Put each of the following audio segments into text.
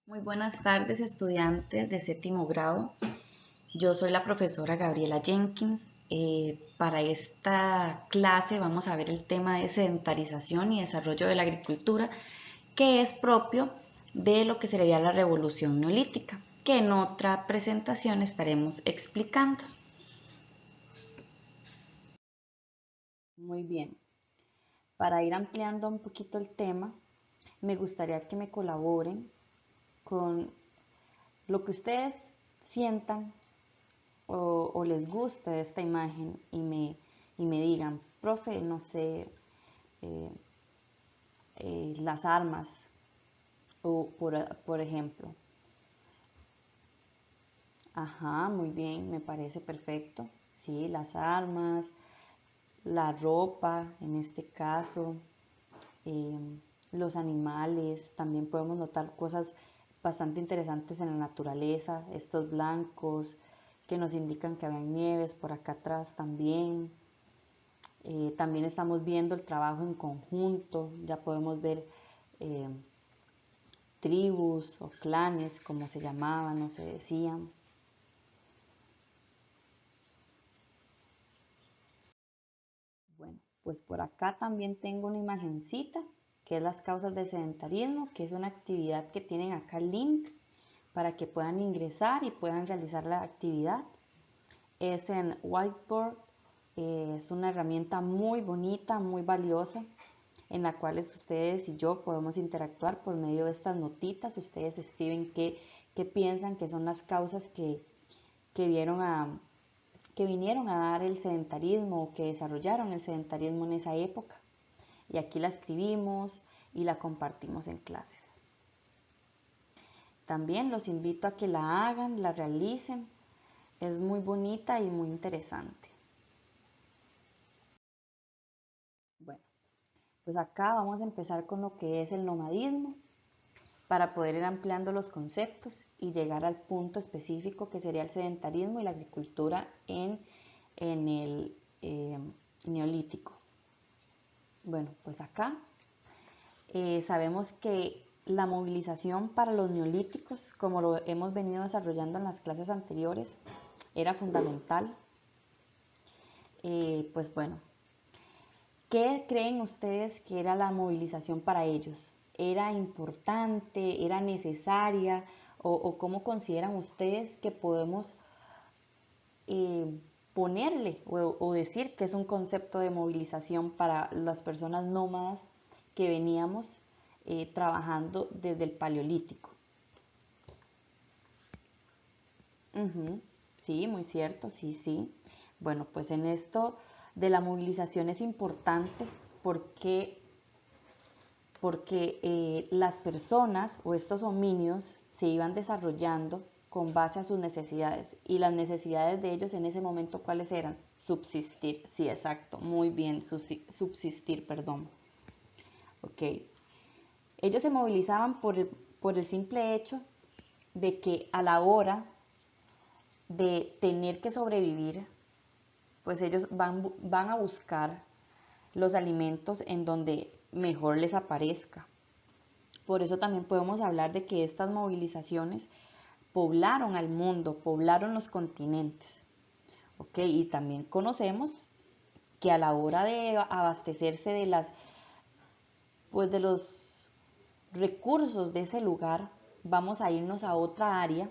Muy buenas tardes, estudiantes de séptimo grado. Yo soy la profesora Gabriela Jenkins. Para esta clase vamos a ver el tema de sedentarización y desarrollo de la agricultura, que es propio de lo que sería la revolución neolítica, que en otra presentación estaremos explicando. Muy bien, para ir ampliando un poquito el tema, me gustaría que me colaboren con lo que ustedes sientan o les guste esta imagen y me digan, profe, no sé, eh, las armas, o por ejemplo. Ajá, muy bien, me parece perfecto. Sí, las armas, la ropa, en este caso, eh, los animales, también podemos notar cosas bastante interesantes en la naturaleza, estos blancos que nos indican que habían nieves por acá atrás también. También estamos viendo el trabajo en conjunto, ya podemos ver eh, tribus o clanes, como se llamaban o se decían. Bueno, pues por acá también tengo una imagencita, que es las causas del sedentarismo, que es una actividad que tienen acá el link para que puedan ingresar y puedan realizar la actividad. Es en Whiteboard, es una herramienta muy bonita, muy valiosa, en la cual ustedes y yo podemos interactuar por medio de estas notitas. Ustedes escriben qué piensan que son las causas que vinieron a dar el sedentarismo o que desarrollaron el sedentarismo en esa época. Y aquí la escribimos y la compartimos en clases. También los invito a que la hagan, la realicen. Es muy bonita y muy interesante. Bueno, pues acá vamos a empezar con lo que es el nomadismo para poder ir ampliando los conceptos y llegar al punto específico que sería el sedentarismo y la agricultura en el neolítico. Bueno, pues acá sabemos que la movilización para los neolíticos, como lo hemos venido desarrollando en las clases anteriores, era fundamental. Pues bueno, ¿qué creen ustedes que era la movilización para ellos? ¿Era importante? ¿Era necesaria? ¿O cómo consideran ustedes que podemos ponerle o decir que es un concepto de movilización para las personas nómadas que veníamos trabajando desde el Paleolítico? Sí, muy cierto, sí, sí. Bueno, pues en esto de la movilización es importante porque las personas o estos homínidos se iban desarrollando con base a sus necesidades, y las necesidades de ellos en ese momento, ¿cuáles eran? Subsistir, sí, exacto, muy bien, subsistir, perdón. Ok, ellos se movilizaban por el simple hecho de que a la hora de tener que sobrevivir, pues ellos van a buscar los alimentos en donde mejor les aparezca. Por eso también podemos hablar de que estas movilizaciones poblaron al mundo, poblaron los continentes. ¿Ok? Y también conocemos que a la hora de abastecerse pues de los recursos de ese lugar, vamos a irnos a otra área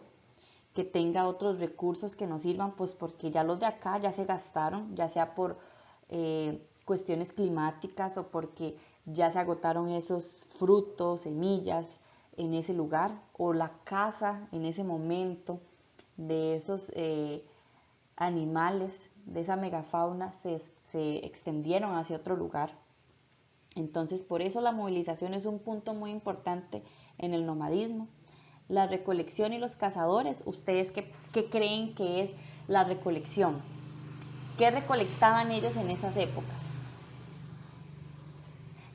que tenga otros recursos que nos sirvan, pues porque ya los de acá ya se gastaron, ya sea por cuestiones climáticas o porque ya se agotaron esos frutos, semillas en ese lugar, o la caza en ese momento de esos animales, de esa megafauna, se extendieron hacia otro lugar. Entonces, por eso la movilización es un punto muy importante en el nomadismo. La recolección y los cazadores, ¿ustedes qué creen que es la recolección? ¿Qué recolectaban ellos en esas épocas?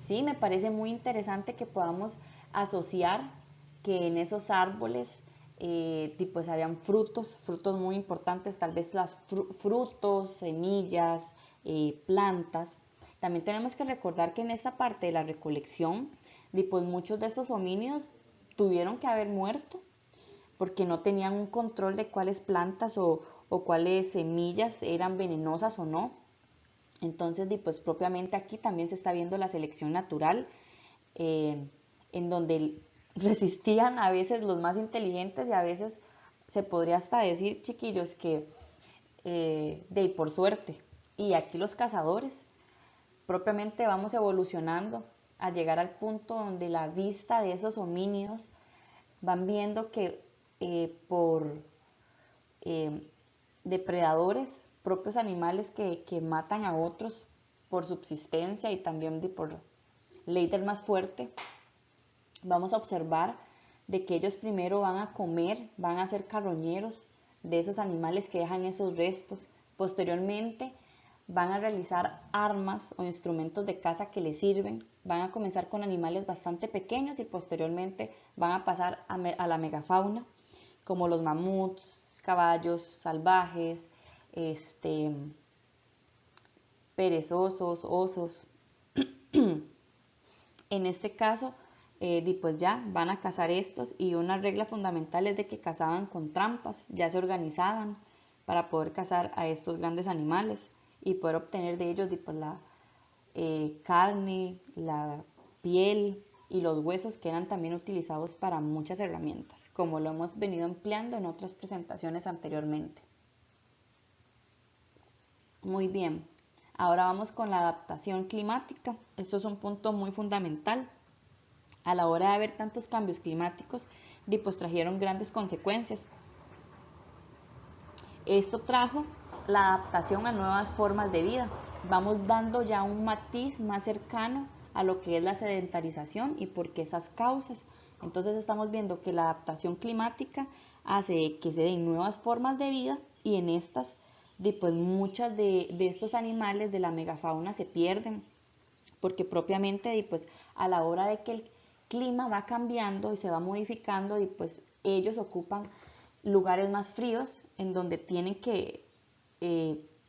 Sí, me parece muy interesante que podamos asociar que en esos árboles pues habían frutos muy importantes, tal vez frutos, semillas, plantas. También tenemos que recordar que en esta parte de la recolección, pues muchos de estos homínidos tuvieron que haber muerto porque no tenían un control de cuáles plantas o cuáles semillas eran venenosas o no. Entonces, pues propiamente aquí también se está viendo la selección natural, en donde resistían a veces los más inteligentes y a veces se podría hasta decir, chiquillos, que por suerte. Y aquí los cazadores propiamente vamos evolucionando a llegar al punto donde la vista de esos homínidos van viendo que por depredadores, propios animales que matan a otros por subsistencia y también por ley del más fuerte, vamos a observar de que ellos primero van a comer, van a ser carroñeros de esos animales que dejan esos restos. Posteriormente van a realizar armas o instrumentos de caza que les sirven. Van a comenzar con animales bastante pequeños y posteriormente van a pasar a la megafauna, como los mamuts, caballos salvajes, perezosos, osos. En este caso, pues ya van a cazar estos, y una regla fundamental es de que cazaban con trampas, ya se organizaban para poder cazar a estos grandes animales y poder obtener de ellos pues, la carne, la piel y los huesos, que eran también utilizados para muchas herramientas, como lo hemos venido empleando en otras presentaciones anteriormente. Muy bien, ahora vamos con la adaptación climática. Esto es un punto muy fundamental. A la hora de haber tantos cambios climáticos, pues trajeron grandes consecuencias. Esto trajo la adaptación a nuevas formas de vida. Vamos dando ya un matiz más cercano a lo que es la sedentarización y por qué esas causas. Entonces estamos viendo que la adaptación climática hace que se den nuevas formas de vida, y en estas, pues muchas de estos animales de la megafauna se pierden, porque propiamente pues a la hora de que el clima va cambiando y se va modificando, y pues ellos ocupan lugares más fríos en donde tienen que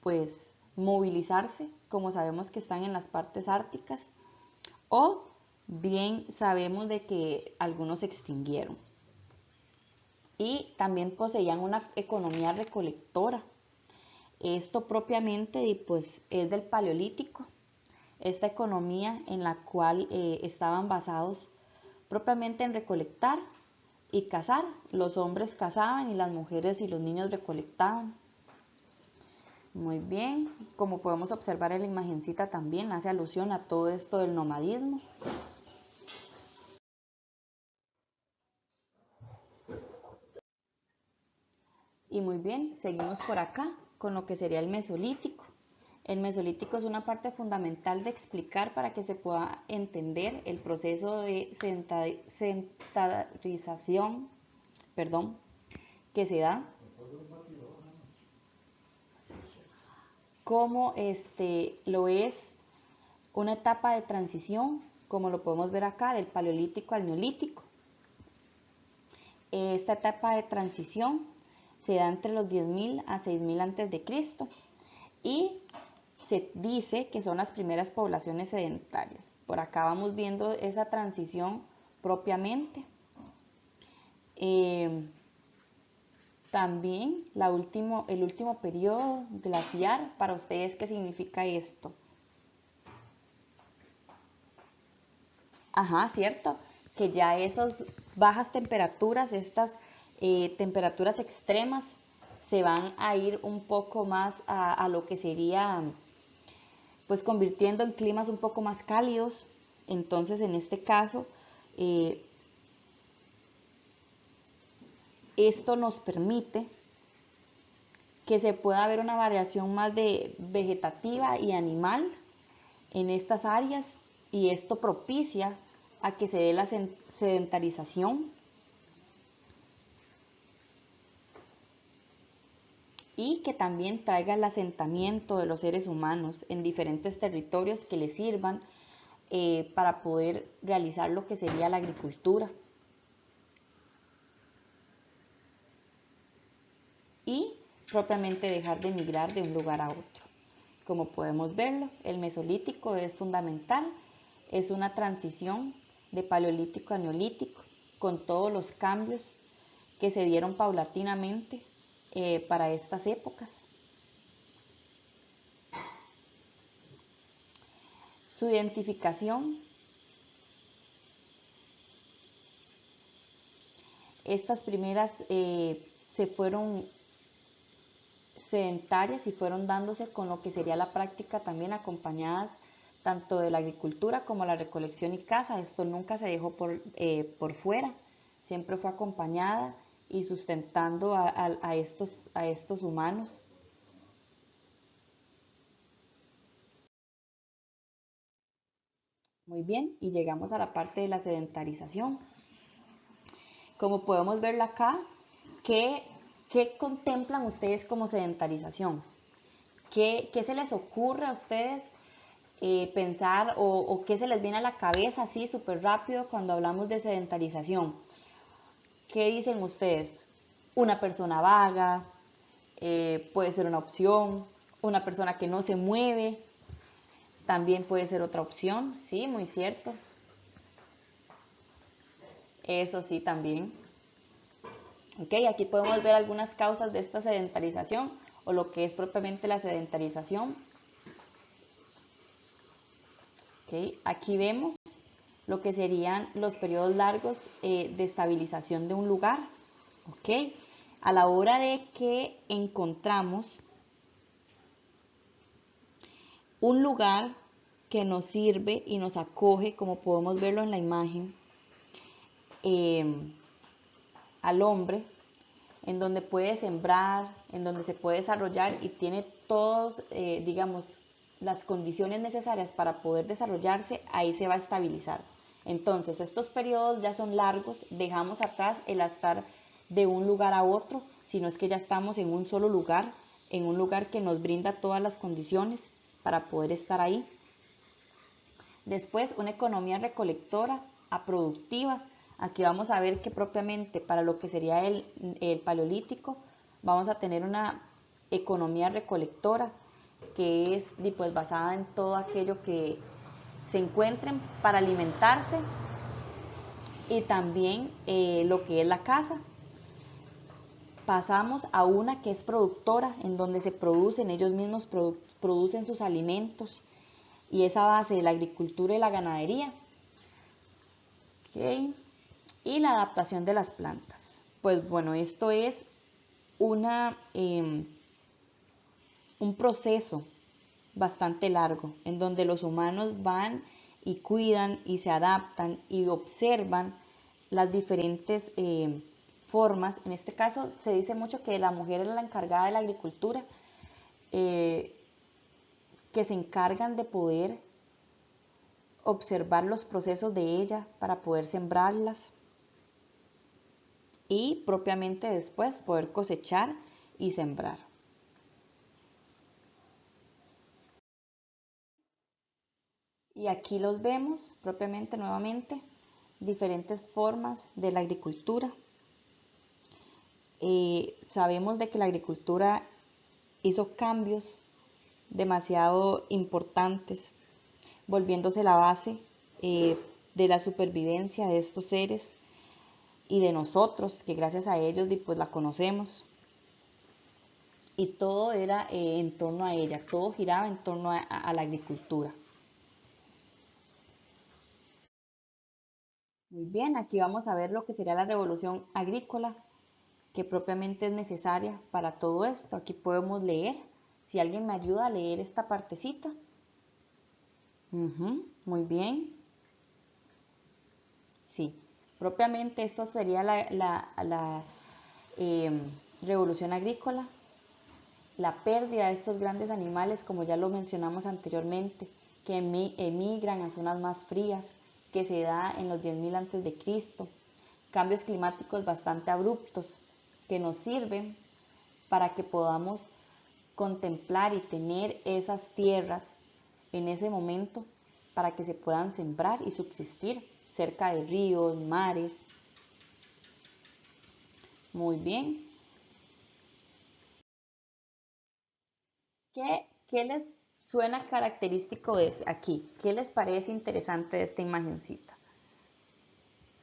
pues movilizarse, como sabemos que están en las partes árticas, o bien sabemos de que algunos se extinguieron. Y también poseían una economía recolectora. Esto propiamente pues es del Paleolítico, esta economía en la cual estaban basados propiamente en recolectar y cazar. Los hombres cazaban y las mujeres y los niños recolectaban. Muy bien, como podemos observar en la imagencita también hace alusión a todo esto del nomadismo. Y muy bien, seguimos por acá con lo que sería el Mesolítico. El Mesolítico es una parte fundamental de explicar para que se pueda entender el proceso de sedentarización, que se da, como lo es una etapa de transición, como lo podemos ver acá, del Paleolítico al Neolítico. Esta etapa de transición se da entre los 10.000 a 6.000 a.C. y se dice que son las primeras poblaciones sedentarias. Por acá vamos viendo esa transición propiamente. También el último periodo glaciar, para ustedes, ¿qué significa esto? Ajá, cierto, que ya esas bajas temperaturas, estas temperaturas extremas, se van a ir un poco más a lo que sería, pues convirtiendo en climas un poco más cálidos. Entonces, en este caso, esto nos permite que se pueda ver una variación más de vegetativa y animal en estas áreas, y esto propicia a que se dé la sedentarización y que también traiga el asentamiento de los seres humanos en diferentes territorios que les sirvan para poder realizar lo que sería la agricultura. Y propiamente dejar de migrar de un lugar a otro. Como podemos verlo, el Mesolítico es fundamental, es una transición de Paleolítico a Neolítico, con todos los cambios que se dieron paulatinamente para estas épocas. Su identificación. Estas primeras se fueron sedentarias y fueron dándose con lo que sería la práctica también acompañadas tanto de la agricultura como la recolección y caza. Esto nunca se dejó por fuera, siempre fue acompañada y sustentando a estos humanos. Muy bien, y llegamos a la parte de la sedentarización. Como podemos verlo acá, ¿qué contemplan ustedes como sedentarización? ¿Qué se les ocurre a ustedes pensar o qué se les viene a la cabeza así súper rápido cuando hablamos de sedentarización? ¿Qué dicen ustedes? Una persona vaga, puede ser una opción, una persona que no se mueve, también puede ser otra opción, sí, muy cierto. Eso sí, también. Ok, aquí podemos ver algunas causas de esta sedentarización o lo que es propiamente la sedentarización. Ok, aquí vemos lo que serían los periodos largos de estabilización de un lugar. Ok, a la hora de que encontramos un lugar que nos sirve y nos acoge, como podemos verlo en la imagen, al hombre, en donde puede sembrar, en donde se puede desarrollar y tiene todos, digamos, las condiciones necesarias para poder desarrollarse, ahí se va a estabilizar. Entonces, estos periodos ya son largos, dejamos atrás el estar de un lugar a otro, sino es que ya estamos en un solo lugar, en un lugar que nos brinda todas las condiciones para poder estar ahí. Después, una economía recolectora a productiva. Aquí vamos a ver que propiamente para lo que sería el paleolítico, vamos a tener una economía recolectora que es pues, basada en todo aquello que se encuentren para alimentarse y también lo que es la caza. Pasamos a una que es productora, en donde se producen, ellos mismos producen sus alimentos y esa base de la agricultura y la ganadería. Okay. Y la adaptación de las plantas. Pues bueno, esto es un proceso bastante largo en donde los humanos van y cuidan y se adaptan y observan las diferentes formas. En este caso se dice mucho que la mujer es la encargada de la agricultura, que se encargan de poder observar los procesos de ella para poder sembrarlas y propiamente después poder cosechar y sembrar. Y aquí los vemos propiamente nuevamente, diferentes formas de la agricultura. Sabemos de que la agricultura hizo cambios demasiado importantes, volviéndose la base de la supervivencia de estos seres y de nosotros, que gracias a ellos pues la conocemos. Y todo era en torno a ella, todo giraba en torno a la agricultura. Muy bien, aquí vamos a ver lo que sería la revolución agrícola, que propiamente es necesaria para todo esto. Aquí podemos leer, si alguien me ayuda a leer esta partecita. Muy bien. Sí, propiamente esto sería la revolución agrícola, la pérdida de estos grandes animales, como ya lo mencionamos anteriormente, que emigran a zonas más frías, que se da en los 10.000 a.C., cambios climáticos bastante abruptos, que nos sirven para que podamos contemplar y tener esas tierras en ese momento para que se puedan sembrar y subsistir cerca de ríos, mares. Muy bien. ¿Qué les suena característico de aquí? ¿Qué les parece interesante de esta imagencita?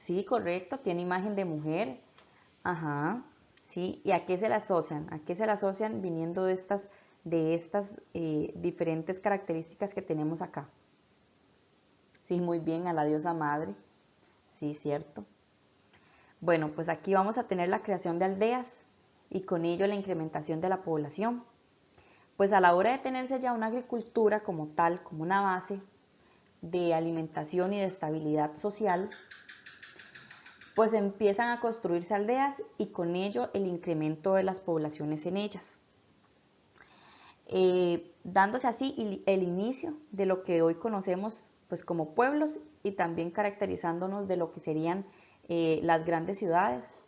Sí, correcto, tiene imagen de mujer. Ajá, sí. ¿Y a qué se la asocian? ¿A qué se la asocian viniendo de estas diferentes características que tenemos acá? Sí, muy bien, a la diosa madre. Sí, cierto. Bueno, pues aquí vamos a tener la creación de aldeas y con ello la incrementación de la población. Pues a la hora de tenerse ya una agricultura como tal, como una base de alimentación y de estabilidad social, pues empiezan a construirse aldeas y con ello el incremento de las poblaciones en ellas, dándose así el inicio de lo que hoy conocemos pues como pueblos y también caracterizándonos de lo que serían las grandes ciudades.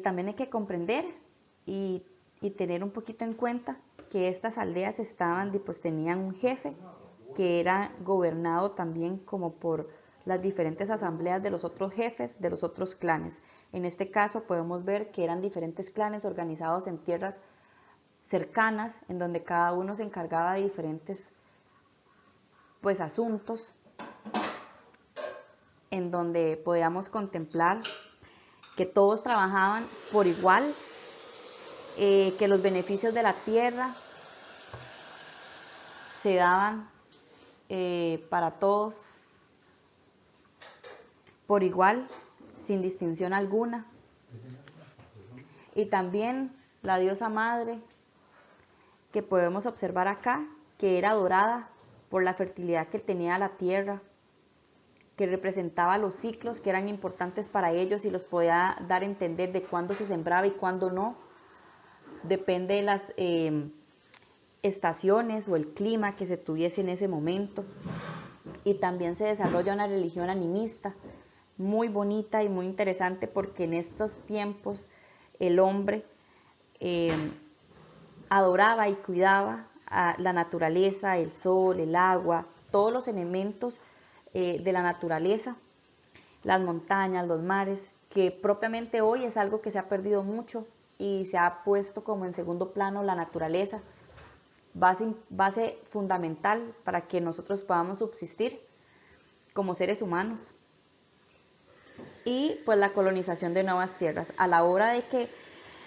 También hay que comprender y, y tener un poquito en cuenta que estas aldeas estaban, pues tenían un jefe que era gobernado también como por las diferentes asambleas de los otros jefes de los otros clanes. En este caso podemos ver que eran diferentes clanes organizados en tierras cercanas, en donde cada uno se encargaba de diferentes pues asuntos, en donde podíamos contemplar que todos trabajaban por igual, que los beneficios de la tierra se daban para todos por igual, sin distinción alguna. Y también la diosa madre, que podemos observar acá, que era adorada por la fertilidad que tenía la tierra, que representaba los ciclos que eran importantes para ellos y los podía dar a entender de cuándo se sembraba y cuándo no. Depende de las estaciones o el clima que se tuviese en ese momento. Y también se desarrolla una religión animista muy bonita y muy interesante, porque en estos tiempos el hombre adoraba y cuidaba a la naturaleza, el sol, el agua, todos los elementos de la naturaleza, las montañas, los mares, que propiamente hoy es algo que se ha perdido mucho y se ha puesto como en segundo plano la naturaleza, base fundamental para que nosotros podamos subsistir como seres humanos. Y pues la colonización de nuevas tierras. A la hora de que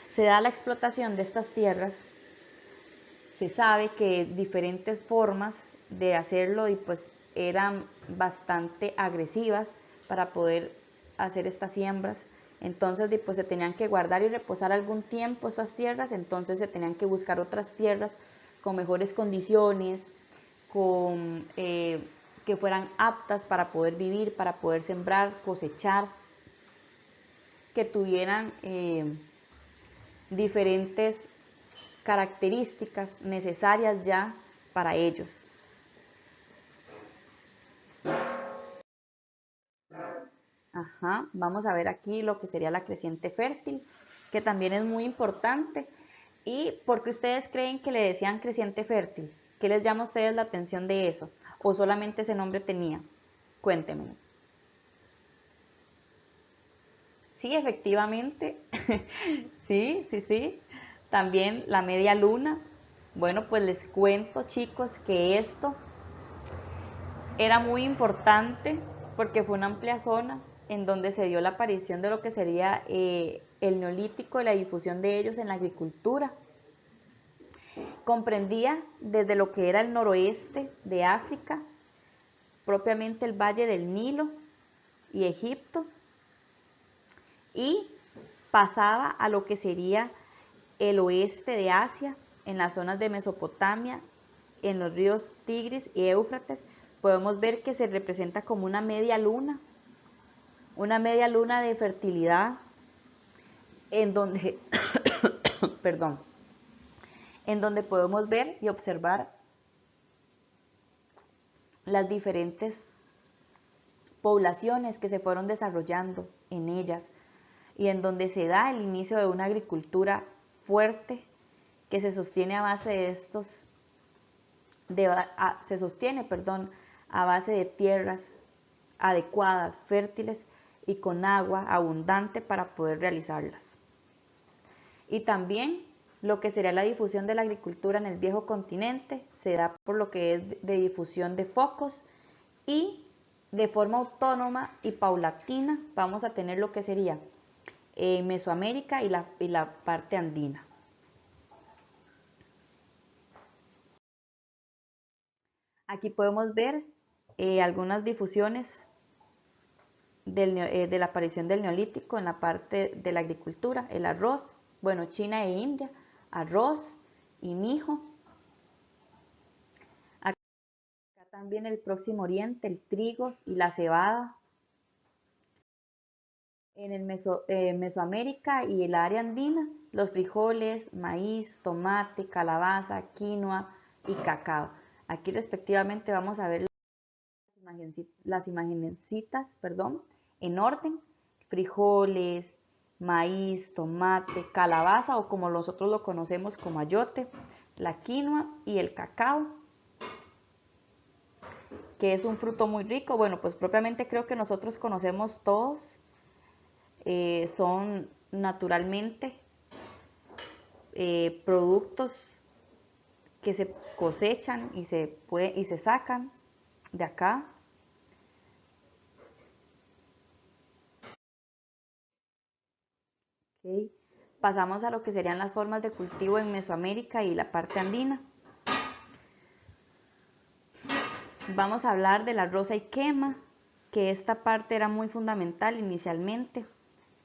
se da la explotación de estas tierras, se sabe que diferentes formas de hacerlo y pues eran bastante agresivas para poder hacer estas siembras. Entonces pues se tenían que guardar y reposar algún tiempo estas tierras, entonces se tenían que buscar otras tierras con mejores condiciones, que fueran aptas para poder vivir, para poder sembrar, cosechar, que tuvieran diferentes características necesarias ya para ellos. Ajá, vamos a ver aquí lo que sería la creciente fértil, que también es muy importante. ¿Y por qué ustedes creen que le decían creciente fértil? ¿Qué les llama a ustedes la atención de eso? ¿O solamente ese nombre tenía? Cuéntenme. Sí, efectivamente. Sí, sí, sí. También la media luna. Bueno, pues les cuento, chicos, que esto era muy importante porque fue una amplia zona en donde se dio la aparición de lo que sería el neolítico y la difusión de ellos en la agricultura. Comprendía desde lo que era el noroeste de África, propiamente el valle del Nilo y Egipto, y pasaba a lo que sería el oeste de Asia, en las zonas de Mesopotamia, en los ríos Tigris y Éufrates. Podemos ver que se representa como una media luna de fertilidad, en donde, perdón, en donde podemos ver y observar las diferentes poblaciones que se fueron desarrollando en ellas, y en donde se da el inicio de una agricultura fuerte que se sostiene a base de a base de tierras adecuadas, fértiles y con agua abundante para poder realizarlas. Y también lo que sería la difusión de la agricultura en el viejo continente se da por lo que es de difusión de focos y de forma autónoma y paulatina vamos a tener lo que sería Mesoamérica y la parte andina. Aquí podemos ver algunas difusiones de la aparición del neolítico en la parte de la agricultura, el arroz, bueno, China e India, arroz y mijo. Acá también el Próximo Oriente, el trigo y la cebada. En el Mesoamérica y el área andina, los frijoles, maíz, tomate, calabaza, quinoa y cacao. Aquí respectivamente vamos a ver las imagencitas, en orden: frijoles, maíz, tomate, calabaza o como nosotros lo conocemos como ayote, la quinoa y el cacao, que es un fruto muy rico. Bueno, pues propiamente creo que nosotros conocemos todos, son naturalmente productos que se cosechan y se sacan de acá. Okay. Pasamos a lo que serían las formas de cultivo en Mesoamérica y la parte andina. Vamos a hablar de la roza y quema, que esta parte era muy fundamental inicialmente.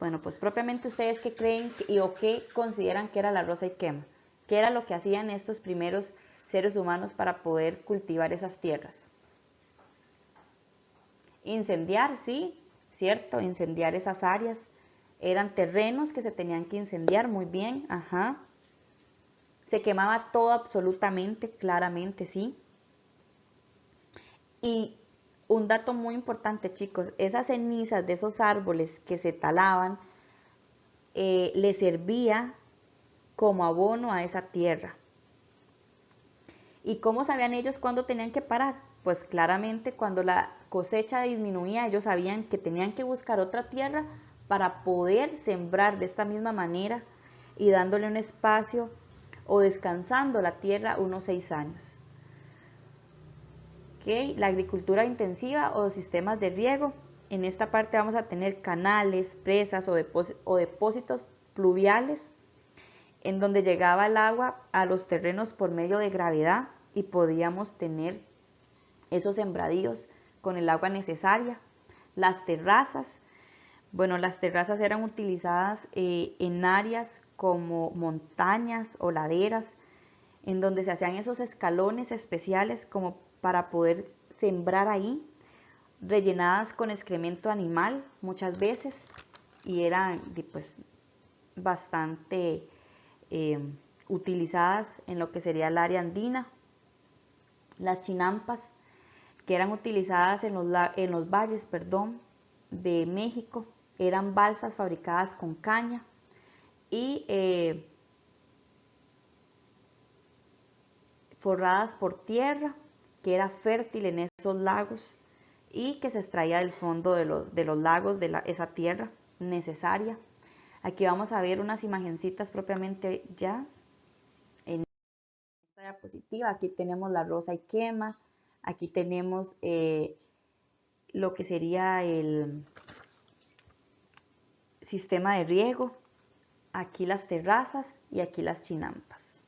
Bueno, pues propiamente ustedes qué creen o qué consideran que era la roza y quema, qué era lo que hacían estos primeros seres humanos para poder cultivar esas tierras. Incendiar, sí, cierto, incendiar esas áreas. Eran terrenos que se tenían que incendiar, muy bien, ajá. Se quemaba todo absolutamente, claramente, sí. Y un dato muy importante, chicos, esas cenizas de esos árboles que se talaban, le servía como abono a esa tierra. ¿Y cómo sabían ellos cuándo tenían que parar? Pues claramente cuando la cosecha disminuía, ellos sabían que tenían que buscar otra tierra para poder sembrar de esta misma manera y dándole un espacio o descansando la tierra unos 6 años. ¿Okay? La agricultura intensiva o sistemas de riego. En esta parte vamos a tener canales, presas o depósitos pluviales en donde llegaba el agua a los terrenos por medio de gravedad y podíamos tener esos sembradíos con el agua necesaria. Las terrazas, bueno, las terrazas eran utilizadas en áreas como montañas o laderas, en donde se hacían esos escalones especiales como para poder sembrar ahí, rellenadas con excremento animal muchas veces, y eran pues bastante utilizadas en lo que sería el área andina. Las chinampas, que eran utilizadas en los valles, de México, eran balsas fabricadas con caña y forradas por tierra, que era fértil en esos lagos y que se extraía del fondo de los lagos de esa tierra necesaria. Aquí vamos a ver unas imagencitas propiamente ya en esta diapositiva. Aquí tenemos la roza y quema, aquí tenemos lo que sería el sistema de riego, aquí las terrazas y aquí las chinampas.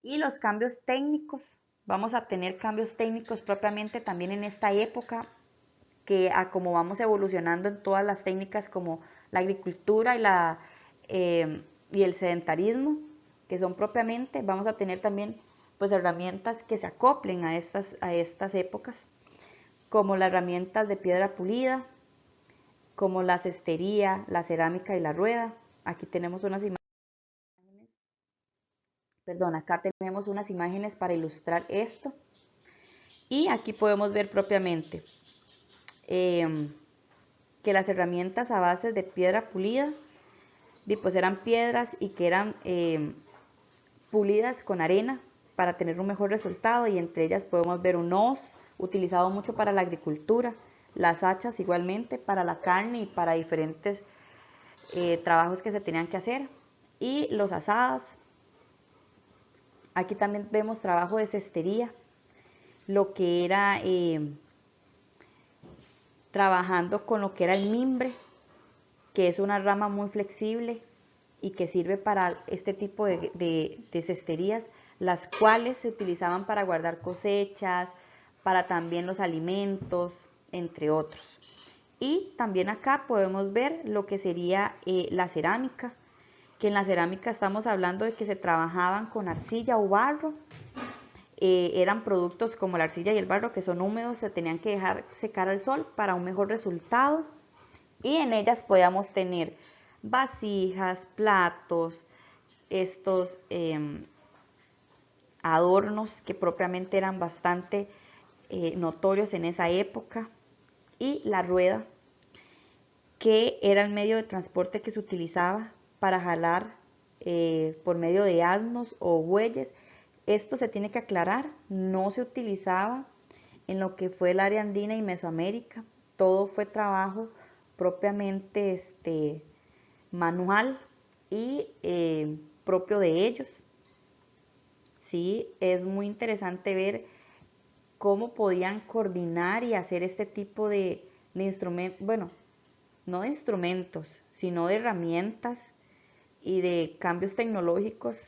Y los cambios técnicos, vamos a tener cambios técnicos propiamente también en esta época, que a como vamos evolucionando en todas las técnicas como la agricultura y el sedentarismo, que son propiamente, vamos a tener también pues herramientas que se acoplen a estas épocas, como las herramientas de piedra pulida, como la cestería, la cerámica y la rueda. Aquí tenemos unas imágenes. Acá tenemos unas imágenes para ilustrar esto. Y aquí podemos ver propiamente que las herramientas a base de piedra pulida, pues eran piedras y que eran pulidas con arena para tener un mejor resultado, y entre ellas podemos ver un hoz utilizado mucho para la agricultura, las hachas igualmente para la carne y para diferentes trabajos que se tenían que hacer, y los azadas. Aquí también vemos trabajo de cestería lo que era trabajando con lo que era el mimbre, que es una rama muy flexible y que sirve para este tipo de cesterías, las cuales se utilizaban para guardar cosechas, para también los alimentos, entre otros. Y también acá podemos ver lo que sería la cerámica, que en la cerámica estamos hablando de que se trabajaban con arcilla o barro. Eran productos como la arcilla y el barro que son húmedos, se tenían que dejar secar al sol para un mejor resultado. Y en ellas podíamos tener vasijas, platos, estos adornos que propiamente eran bastante notorios en esa época, y la rueda, que era el medio de transporte que se utilizaba para jalar por medio de asnos o bueyes. Esto se tiene que aclarar, no se utilizaba en lo que fue el área andina y Mesoamérica, todo fue trabajo propiamente manual y propio de ellos. Sí, es muy interesante ver cómo podían coordinar y hacer este tipo de instrumentos, bueno, no de instrumentos, sino de herramientas y de cambios tecnológicos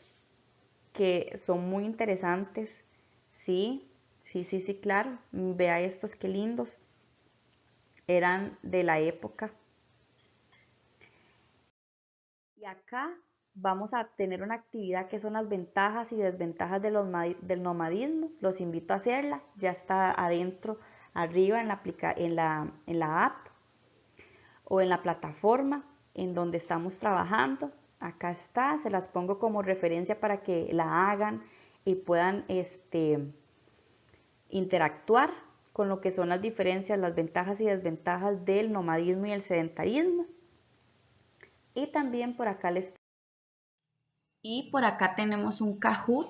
que son muy interesantes. Sí, sí, claro. Vea estos, qué lindos. Eran de la época. Y acá vamos a tener una actividad que son las ventajas y desventajas del nomadismo. Los invito a hacerla. Ya está adentro, arriba en la app o en la plataforma en donde estamos trabajando. Acá está, se las pongo como referencia para que la hagan y puedan interactuar con lo que son las diferencias, las ventajas y desventajas del nomadismo y el sedentarismo. Y también por acá tenemos un Kahoot,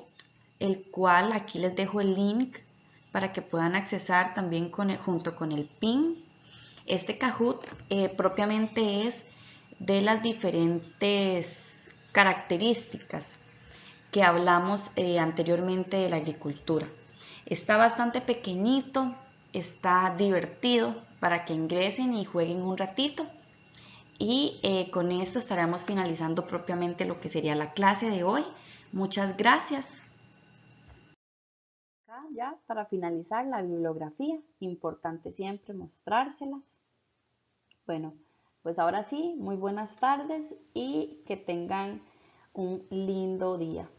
el cual aquí les dejo el link para que puedan accesar también junto con el PIN. Este Kahoot propiamente es de las diferentes características que hablamos anteriormente de la agricultura. Está bastante pequeñito, está divertido para que ingresen y jueguen un ratito. Y con esto estaremos finalizando propiamente lo que sería la clase de hoy. Muchas gracias. Acá ya para finalizar la bibliografía, importante siempre mostrárselas. Bueno, pues ahora sí, muy buenas tardes y que tengan un lindo día.